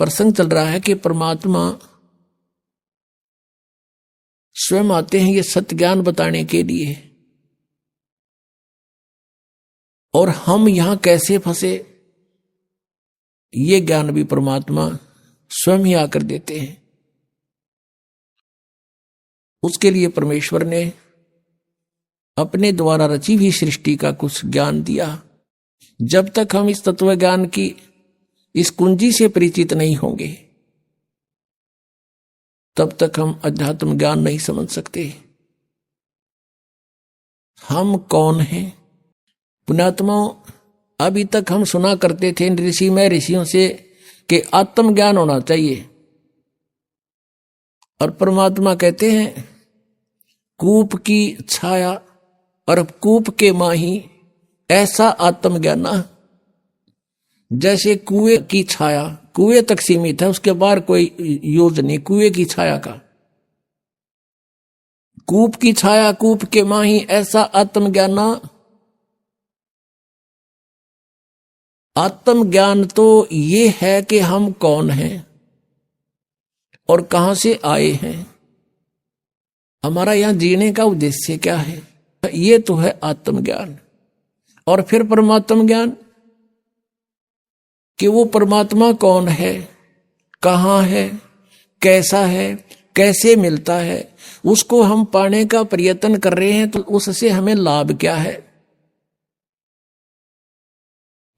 प्रसंग चल रहा है कि परमात्मा स्वयं आते हैं ये सत्य ज्ञान बताने के लिए, और हम यहां कैसे फंसे ये ज्ञान भी परमात्मा स्वयं ही आकर देते हैं। उसके लिए परमेश्वर ने अपने द्वारा रची हुई सृष्टि का कुछ ज्ञान दिया। जब तक हम इस तत्व ज्ञान की इस कुंजी से परिचित नहीं होंगे तब तक हम अध्यात्म ज्ञान नहीं समझ सकते। हम कौन हैं? पुण्यात्माओं, अभी तक हम सुना करते थे ऋषियों से कि आत्मज्ञान होना चाहिए, और परमात्मा कहते हैं कूप की छाया और कूप के माही ऐसा आत्मज्ञाना। जैसे कुएं की छाया कुएं तक सीमित है, उसके बाहर कोई यूज नहीं कुएं की छाया का। कूप की छाया कूप के माही ऐसा आत्मज्ञाना। आत्मज्ञान तो ये है कि हम कौन हैं और कहां से आए हैं, हमारा यहां जीने का उद्देश्य क्या है, ये तो है आत्मज्ञान। और फिर परमात्म ज्ञान कि वो परमात्मा कौन है, कहां है, कैसा है, कैसे मिलता है, उसको हम पाने का प्रयत्न कर रहे हैं तो उससे हमें लाभ क्या है,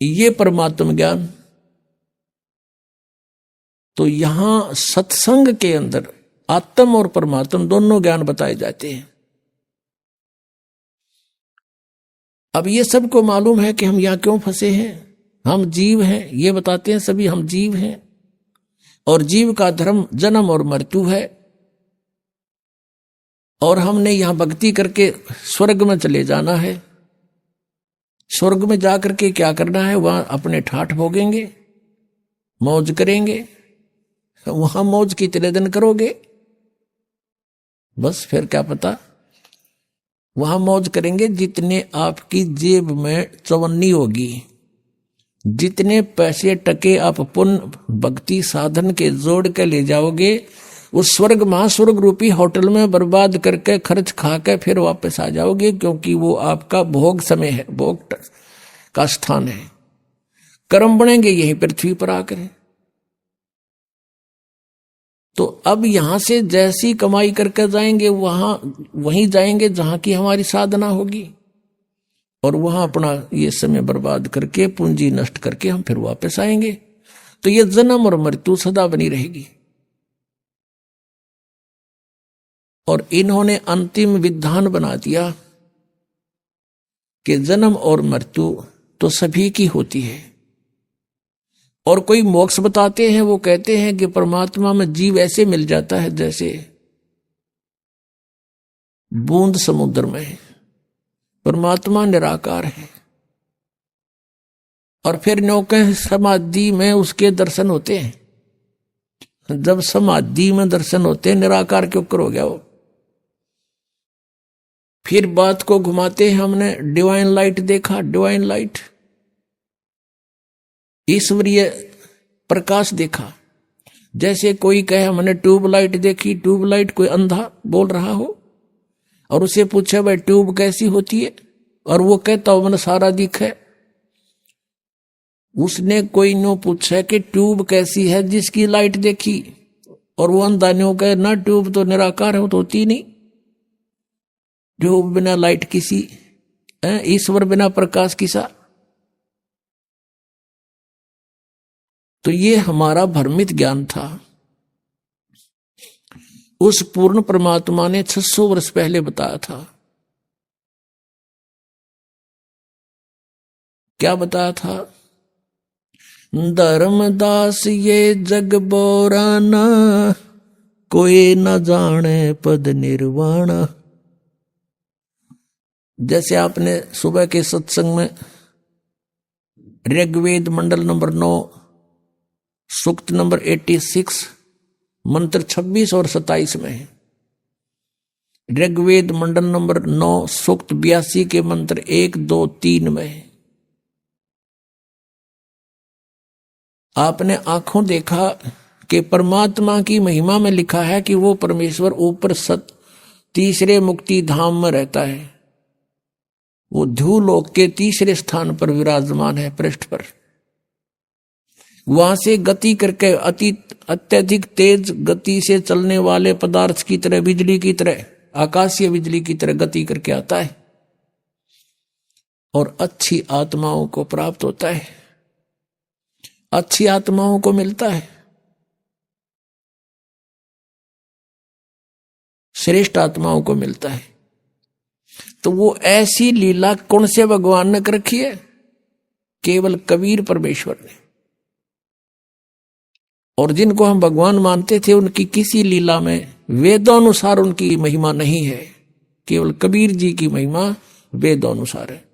ये परमात्म ज्ञान। तो यहां सत्संग के अंदर आत्म और परमात्म दोनों ज्ञान बताए जाते हैं। अब ये सबको मालूम है कि हम यहां क्यों फंसे हैं। हम जीव हैं, ये बताते हैं सभी, हम जीव हैं और जीव का धर्म जन्म और मृत्यु है। और हमने यहां भक्ति करके स्वर्ग में चले जाना है। स्वर्ग में जाकर के क्या करना है, वहां अपने ठाठ भोगेंगे, मौज करेंगे, वहां मौज कितने दिन करोगे, बस फिर क्या पता। वहां मौज करेंगे जितने आपकी जेब में चवन्नी होगी, जितने पैसे टके आप पुण्य भक्ति साधन के जोड़ के ले जाओगे, उस स्वर्ग महास्वर्ग रूपी होटल में बर्बाद करके खर्च खा के फिर वापस आ जाओगे, क्योंकि वो आपका भोग समय है, भोग का स्थान है। कर्म बनेंगे यही पृथ्वी पर आकर। तो अब यहां से जैसी कमाई करके जाएंगे वहीं जाएंगे जहां की हमारी साधना होगी, और वहां अपना ये समय बर्बाद करके पूंजी नष्ट करके हम फिर वापस आएंगे। तो ये जन्म और मृत्यु सदा बनी रहेगी। और इन्होंने अंतिम विधान बना दिया कि जन्म और मृत्यु तो सभी की होती है। और कोई मोक्ष बताते हैं, वो कहते हैं कि परमात्मा में जीव ऐसे मिल जाता है जैसे बूंद समुद्र में। परमात्मा निराकार है और फिर नौके समाधि में उसके दर्शन होते हैं। जब समाधि में दर्शन होते हैं, निराकार क्यों हो गया वो। फिर बात को घुमाते हैं, हमने डिवाइन लाइट देखा, डिवाइन लाइट ईश्वरीय प्रकाश देखा। जैसे कोई कहे हमने ट्यूबलाइट देखी, ट्यूबलाइट कोई अंधा बोल रहा हो और उसे पूछे भाई ट्यूब कैसी होती है, और वो कहता हो मैंने सारा दिखा है। उसने कोई नो पूछा कि ट्यूब कैसी है जिसकी लाइट देखी, और वो अंधा नो कहे ना ट्यूब तो निराकार है, तो होती नहीं। ट्यूब बिना लाइट किसी, ईश्वर बिना प्रकाश किसा। तो ये हमारा भ्रमित ज्ञान था। उस पूर्ण परमात्मा ने 600 वर्ष पहले बताया था। क्या बताया था? धर्मदास ये जग बोराना, कोई न जाने पद निर्वाणा। जैसे आपने सुबह के सत्संग में ऋग्वेद मंडल नंबर 9 सूक्त नंबर 86 मंत्र 26 और 27 में है। ऋग्वेद मंडल नंबर 9 सूक्त 82 के मंत्र 1, 2, 3 में है। आपने आंखों देखा कि परमात्मा की महिमा में लिखा है कि वो परमेश्वर ऊपर तीसरे मुक्ति धाम में रहता है, वो ध्रुवलोक के तीसरे स्थान पर विराजमान है, पृष्ठ पर। वहां से गति करके अत्यधिक तेज गति से चलने वाले पदार्थ की तरह, बिजली की तरह, आकाशीय बिजली की तरह गति करके आता है और अच्छी आत्माओं को प्राप्त होता है, अच्छी आत्माओं को मिलता है, श्रेष्ठ आत्माओं को मिलता है। तो वो ऐसी लीला कौन से भगवान ने कर रखी है? केवल कबीर परमेश्वर ने। और जिनको हम भगवान मानते थे उनकी किसी लीला में वेदानुसार उनकी महिमा नहीं है, केवल कबीर जी की महिमा वेदानुसार है।